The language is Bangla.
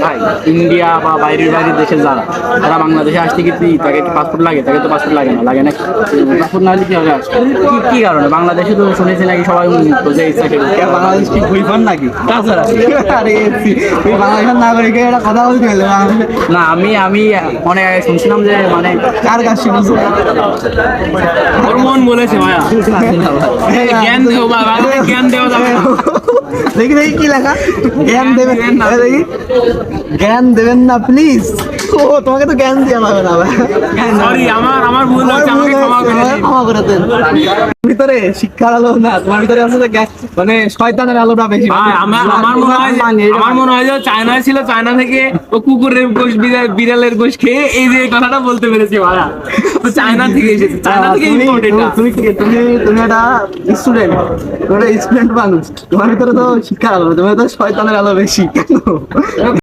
ভাই ইন্ডিয়া বা বাইরের বাইরের দেশে যারা তারা বাংলাদেশে আসতে কি তাকে পাসপোর্ট লাগে? তাকে তো পাসপোর্ট লাগে না, লাগে না? পাসপোর্ট না হলে কি হবে? কি কারণে? বাংলাদেশে তো শুনেছি নাকি সবাই উন্মুক্ত, যে ইচ্ছা কেউ। বাংলাদেশ কি ভুইফান নাকি? তাছাড়া আরে তুই বাংলাদেশের নাগরিকের এটা কথা বলতে গেলে না, আমি অনেক আগে শুনছিলাম যে মানে কার কাছে শুনছো? ওর মন বলেছে ভাইয়া জ্ঞান দেও বা বাংলায় জ্ঞান দেওয়া যাবে না। দেখি দেখি কি লেখা, জ্ঞান দেবেন না, দেখি জ্ঞান দেবেন না প্লিজ। ও তোমাকে তো জ্ঞান দেওয়া যাবে না ভাই। সরি, আমার ভুল হয়েছে, আমাকে ক্ষমা করে দিন। ক্ষমা করে দেন। ভিতরে শিক্ষার আলো না, তোমার ভিতরে আছে যে মানে শয়তানের আলোটা বেশি। ভাই, আমার মনে হয় যে চায়নায় ছিল, চায়না থেকে ও কুকুরের গোশ বিড়ালের গোশ খেয়ে এই যে কথাটা বলতে পেরেছি ভাইয়া। তো চায়না থেকে এসেছে, চায়না থেকে ইম্পোর্ট এটা। তুমি একটা স্টুডেন্ট, তুমি একটা স্টুডেন্ট মানুষ, তোমার ভিতরে তো শিক্ষার আলো, তোমার তো শয়তানের আলো বেশি কেন?